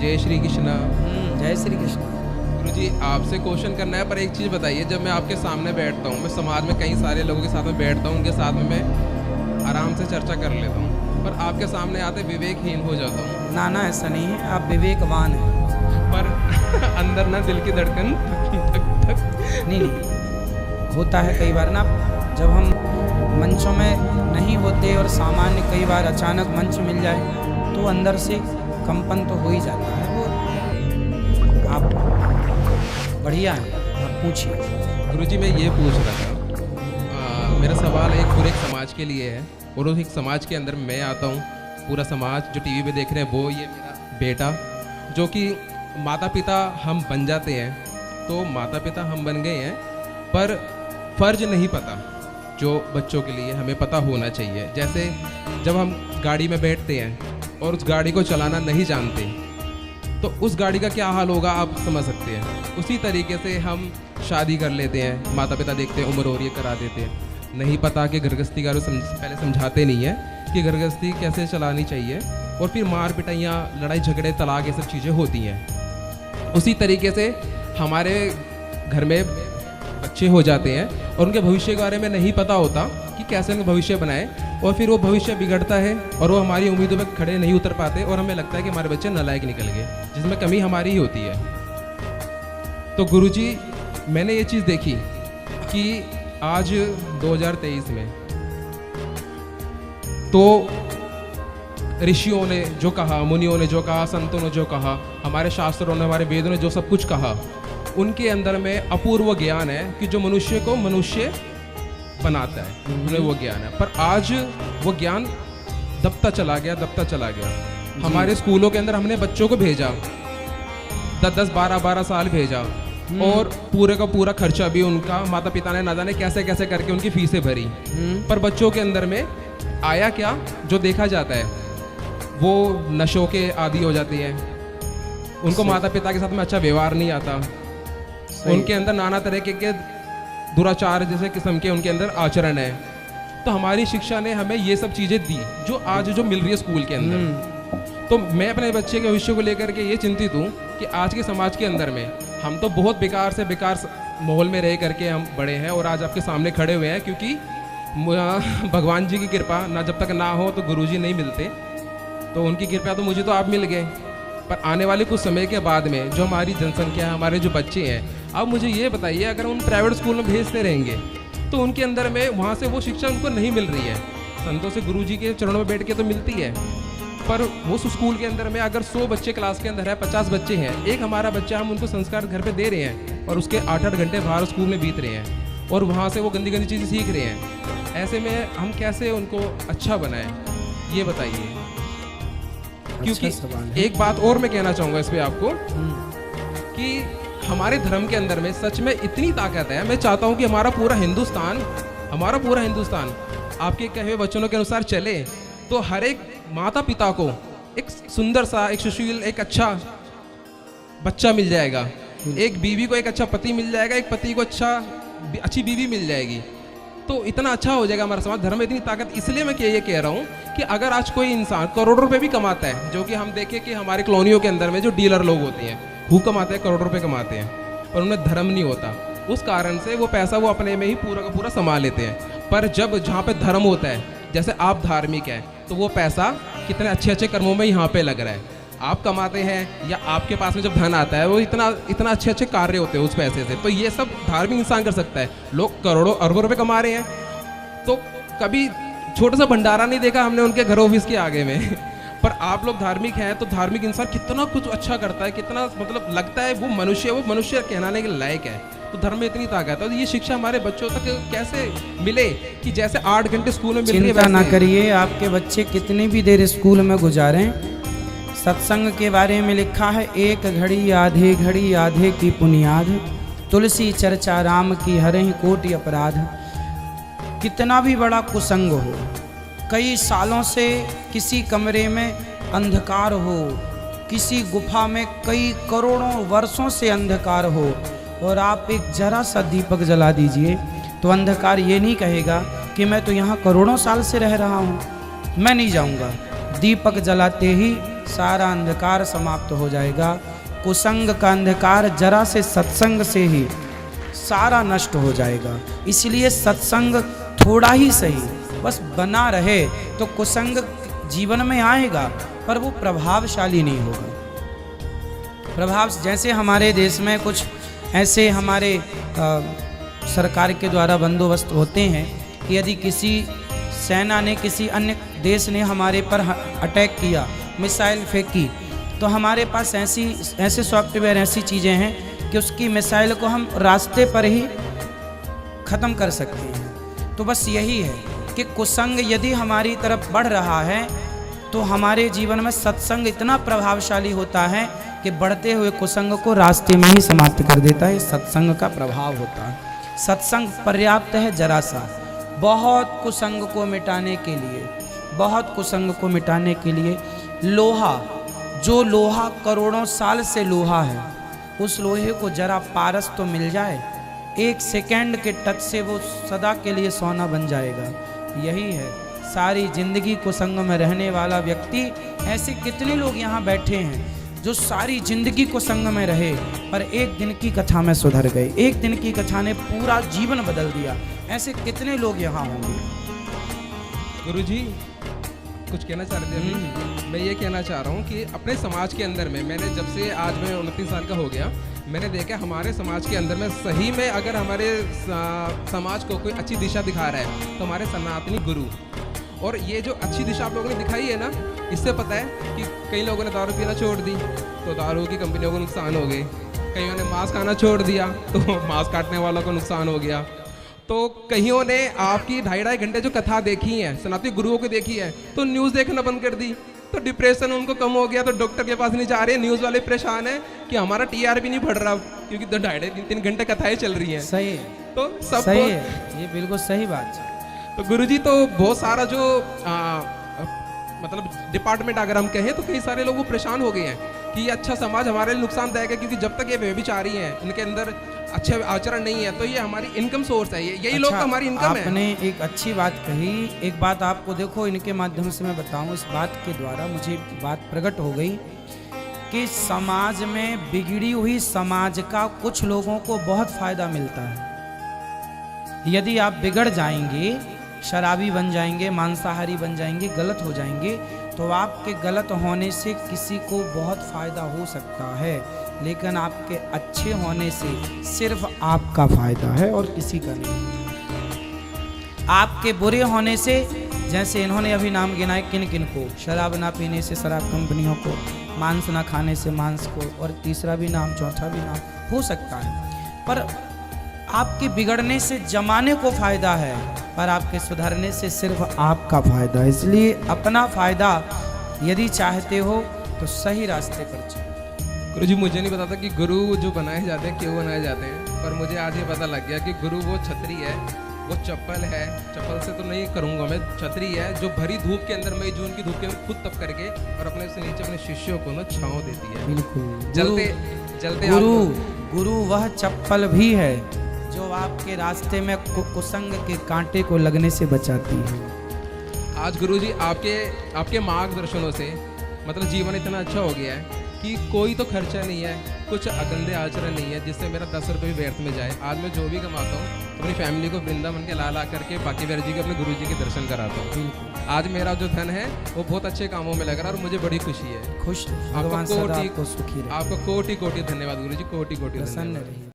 जय श्री कृष्ण। जय श्री कृष्ण। गुरुजी आपसे क्वेश्चन करना है, पर एक चीज़ बताइए, जब मैं आपके सामने बैठता हूँ, मैं समाज में कई सारे लोगों के साथ में बैठता हूँ, उनके साथ में मैं आराम से चर्चा कर लेता हूँ, पर आपके सामने आते विवेकहीन हो जाता हूँ। ना ना, ऐसा नहीं है, आप विवेकवान हैं। पर अंदर ना दिल की धड़कन धक धक धक। नहीं, होता है कई बार ना, जब हम मंचों में नहीं होते और सामान्य कई बार अचानक मंच मिल जाए तो अंदर से कंपन तो हो ही जाता है। वो आप बढ़िया हैं, आप पूछिए। गुरुजी मैं ये पूछ रहा था, मेरा सवाल एक पूरे समाज के लिए है, और उस एक समाज के अंदर मैं आता हूँ। पूरा समाज जो टीवी पे देख रहे हैं वो ये मेरा बेटा, जो कि माता पिता हम बन जाते हैं, तो माता पिता हम बन गए हैं, पर फर्ज नहीं पता जो बच्चों के लिए हमें पता होना चाहिए। जैसे जब हम गाड़ी में बैठते हैं और उस गाड़ी को चलाना नहीं जानते, तो उस गाड़ी का क्या हाल होगा आप समझ सकते हैं। उसी तरीके से हम शादी कर लेते हैं, माता पिता देखते हैं उम्र हो रही है, करा देते हैं, नहीं पता कि गृहस्थी का पहले समझाते नहीं है कि गृहस्थी कैसे चलानी चाहिए, और फिर मार पिटाइयाँ, लड़ाई झगड़े, तलाक, ये सब चीज़ें होती हैं। उसी तरीके से हमारे घर में बच्चे हो जाते हैं और उनके भविष्य के बारे में नहीं पता होता कि कैसे उनका भविष्य बनाए, और फिर वो भविष्य बिगड़ता है और वो हमारी उम्मीदों पे खड़े नहीं उतर पाते, और हमें लगता है कि हमारे बच्चे नालायक निकल गए, जिसमें कमी हमारी ही होती है। तो गुरुजी मैंने ये चीज़ देखी कि आज 2023 में तो ऋषियों ने जो कहा, मुनियों ने जो कहा, संतों ने जो कहा, हमारे शास्त्रों ने, हमारे वेदों ने जो सब कुछ कहा, उनके अंदर में अपूर्व ज्ञान है कि जो मनुष्य को मनुष्य बनाता है, उन्हें वो ज्ञान है। पर आज वो ज्ञान दबता चला गया। हमारे स्कूलों के अंदर हमने बच्चों को भेजा, 10-10, 12-12 साल भेजा, और पूरे का पूरा खर्चा भी उनका माता पिता ने ना जाने कैसे कैसे करके उनकी फीसें भरी। पर बच्चों के अंदर में आया क्या, जो देखा जाता है वो नशों के आदी हो जाती है, उनको माता पिता के साथ में अच्छा व्यवहार नहीं आता, उनके अंदर नाना तरह के दुराचार जैसे किस्म के उनके अंदर आचरण है। तो हमारी शिक्षा ने हमें ये सब चीज़ें दी जो आज जो मिल रही है स्कूल के अंदर। तो मैं अपने बच्चे के भविष्य को लेकर के ये चिंतित हूँ कि आज के समाज के अंदर में हम तो बहुत बेकार से बेकार माहौल में रह करके हम बड़े हैं, और आज आपके सामने खड़े हुए हैं, क्योंकि भगवान जी की कृपा ना जब तक ना हो तो गुरुजी नहीं मिलते, तो उनकी कृपा तो मुझे तो आप मिल गए। पर आने वाले कुछ समय के बाद में जो हमारी जनसंख्या है, हमारे जो बच्चे हैं, अब मुझे ये बताइए, अगर उन प्राइवेट स्कूल में भेजते रहेंगे तो उनके अंदर में वहाँ से वो शिक्षा उनको नहीं मिल रही है। संतों से गुरुजी के चरणों में बैठ के तो मिलती है, पर वो स्कूल के अंदर में अगर 100 बच्चे क्लास के अंदर है, 50 बच्चे हैं, एक हमारा बच्चा हम उनको संस्कार घर पे दे रहे हैं, और उसके 8-8 घंटे बाहर स्कूल में बीत रहे हैं, और वहाँ से वो गंदी गंदी चीज़ें सीख रहे हैं। ऐसे में हम कैसे उनको अच्छा बनाएं, ये बताइए। क्योंकि एक बात और मैं कहना चाहूँगा इस पर आपको, कि हमारे धर्म के अंदर में सच में इतनी ताकत है। मैं चाहता हूँ कि हमारा पूरा हिंदुस्तान आपके कहे हुए वचनों के अनुसार चले, तो हर एक माता पिता को एक सुंदर सा, एक सुशील, एक अच्छा बच्चा मिल जाएगा, एक बीवी को एक अच्छा पति मिल जाएगा, एक पति को अच्छी बीवी मिल जाएगी, तो इतना अच्छा हो जाएगा हमारा समाज। धर्म में इतनी ताकत, इसलिए मैं ये कह रहा हूँ कि अगर आज कोई इंसान करोड़ों रुपए भी कमाता है, जो कि हम देखें कि हमारे कॉलोनियों के अंदर में जो डीलर लोग होते हैं खूब कमाते हैं, करोड़ों रुपए कमाते हैं, पर उन्हें धर्म नहीं होता, उस कारण से वो पैसा वो अपने में ही पूरा का पूरा संभाल लेते हैं। पर जब जहाँ पे धर्म होता है, जैसे आप धार्मिक हैं, तो वो पैसा कितने अच्छे अच्छे कर्मों में यहाँ पे लग रहा है। आप कमाते हैं या आपके पास में जब धन आता है, वो इतना अच्छे अच्छे कार्य होते हैं उस पैसे से, तो ये सब धार्मिक इंसान कर सकता है। लोग करोड़ों अरबों रुपए कमा रहे हैं, तो कभी छोटा सा भंडारा नहीं देखा हमने उनके घर ऑफिस के आगे में। पर आप लोग धार्मिक हैं, तो धार्मिक इंसान कितना कुछ अच्छा करता है, कितना मतलब लगता है वो मनुष्य कहलाने के लायक है। तो धर्म में इतनी ताकत है, तो ये शिक्षा हमारे बच्चों तक कैसे मिले कि जैसे 8 घंटे स्कूल में मिल रही है। चिंता ना करिए, आपके बच्चे कितनी भी देर स्कूल में गुजारें, सत्संग के बारे में लिखा है, 1 घड़ी आधे की पुनियाद, तुलसी चर्चा राम की हरहि कोटि अपराध। कितना भी बड़ा कुसंग हो, कई सालों से किसी कमरे में अंधकार हो, किसी गुफा में कई करोड़ों वर्षों से अंधकार हो, और आप एक जरा सा दीपक जला दीजिए, तो अंधकार ये नहीं कहेगा कि मैं तो यहाँ करोड़ों साल से रह रहा हूँ, मैं नहीं जाऊँगा। दीपक जलाते ही सारा अंधकार समाप्त हो जाएगा। कुसंग का अंधकार जरा से सत्संग से ही सारा नष्ट हो जाएगा। इसलिए सत्संग थोड़ा ही सही बस बना रहे तो कुसंग जीवन में आएगा, पर वो प्रभावशाली नहीं होगा। जैसे हमारे देश में कुछ ऐसे हमारे सरकार के द्वारा बंदोबस्त होते हैं कि यदि किसी सेना ने, किसी अन्य देश ने हमारे पर अटैक किया, मिसाइल फेंकी, तो हमारे पास ऐसे सॉफ्टवेयर, ऐसी चीज़ें हैं कि उसकी मिसाइल को हम रास्ते पर ही ख़त्म कर सकते हैं। तो बस यही है कि कुसंग यदि हमारी तरफ बढ़ रहा है तो हमारे जीवन में सत्संग इतना प्रभावशाली होता है कि बढ़ते हुए कुसंग को रास्ते में ही समाप्त कर देता है। सत्संग का प्रभाव होता है। सत्संग पर्याप्त है जरा सा। बहुत कुसंग को मिटाने के लिए, बहुत कुसंग को मिटाने के लिए लोहा, जो लोहा करोड़ों साल से लोहा है, उस लोहे को जरा पारस तो मिल जाए, 1 सेकंड के टच से वो सदा के लिए सोना बन जाएगा। यही है सारी जिंदगी कुसंग में रहने वाला व्यक्ति। ऐसे कितने लोग यहाँ बैठे हैं जो सारी जिंदगी कुसंग में रहे पर एक दिन की कथा में सुधर गए, एक दिन की कथा ने पूरा जीवन बदल दिया। ऐसे कितने लोग यहाँ होंगे। गुरुजी कुछ कहना चाह रहे थे? मैं ये कहना चाह रहा हूँ कि अपने समाज के अंदर में मैंने जब से आज मैं 29 साल का हो गया, मैंने देखा हमारे समाज के अंदर में सही में अगर हमारे समाज को कोई अच्छी दिशा दिखा रहा है तो हमारे सनातनी गुरु। और ये जो अच्छी दिशा आप लोगों ने दिखाई है ना, इससे पता है कि कई लोगों ने दारू पीना छोड़ दी तो दारू की कंपनियों को नुकसान हो गए, कईयों ने मांस खाना छोड़ दिया तो मांस काटने वालों को नुकसान हो गया, तो कईयों ने आपकी 2.5 घंटे जो कथा देखी है, सनातनी गुरुओं को देखी है, तो न्यूज़ देखना बंद कर दी, तो डिप्रेशन उनको कम हो गया, तो डॉक्टर के पास नहीं जा रहे। न्यूज़ वाले परेशान है कि हमारा TRP नहीं बढ़ रहा क्योंकि 2.5-3 घंटे कथाएं चल रही हैं। सही है, तो सब सही है, ये बिल्कुल सही बात है। तो गुरुजी तो बहुत सारा जो मतलब डिपार्टमेंट अगर हम कहें तो कई सारे लोग वो परेशान हो गए हैं कि ये अच्छा समाज हमारे लिए नुकसानदायक है, क्योंकि जब तक ये व्यभिचारी हैं, इनके अंदर अच्छे आचरण नहीं है, तो ये हमारी इनकम सोर्स है, यही लोग तो हमारी इनकम है। आपने एक अच्छी बात कही। एक बात आपको देखो, इनके माध्यम से मैं बताऊं, इस बात के द्वारा मुझे बात प्रकट हो गई कि समाज में बिगड़ी हुई समाज का कुछ लोगों को बहुत फायदा मिलता है। यदि आप बिगड़ जाएंगे, शराबी बन जाएंगे, मांसाहारी बन जाएंगे, गलत हो जाएंगे, तो आपके गलत होने से किसी को बहुत फायदा हो सकता है, लेकिन आपके अच्छे होने से सिर्फ आपका फायदा है और किसी का नहीं। आपके बुरे होने से, जैसे इन्होंने अभी नाम गिनाए किन किन को, शराब ना पीने से शराब कंपनियों को, मांस ना खाने से मांस को, और तीसरा भी नाम, चौथा भी नाम हो सकता है। पर आपके बिगड़ने से जमाने को फायदा है, पर आपके सुधरने से सिर्फ आपका फायदा है। इसलिए अपना फायदा यदि चाहते हो तो सही रास्ते पर चलो। गुरुजी मुझे नहीं पता था कि गुरु जो बनाए जाते हैं क्यों बनाए जाते हैं, पर मुझे आज ये पता लग गया कि गुरु वो छतरी है, वो चप्पल है, चप्पल से तो नहीं करूँगा मैं, छतरी है जो भरी धूप के अंदर, मई जून की धूप के अंदर खुद तप करके और अपने से नीचे अपने शिष्यों को ना छाँव देती है। बिल्कुल, जलते गुरु वह चप्पल भी है जो आपके रास्ते में कुसंग के कांटे को लगने से बचाती है। आज गुरुजी आपके मार्गदर्शनों से मतलब जीवन इतना अच्छा हो गया है कि कोई तो खर्चा नहीं है, कुछ गंदे आचरण नहीं है जिससे मेरा 10 रुपये भी व्यर्थ में जाए। आज मैं जो भी कमाता हूँ अपनी फैमिली को वृंदावन के ला करके बाकी वीर जी के, अपने गुरु जी के दर्शन कराता हूँ। आज मेरा जो धन है वो बहुत अच्छे कामों में लग रहा है और मुझे बड़ी खुशी है। खुश आपको कोटि धन्यवाद गुरु जी, कोटि कोटि प्रसन्न रहिए।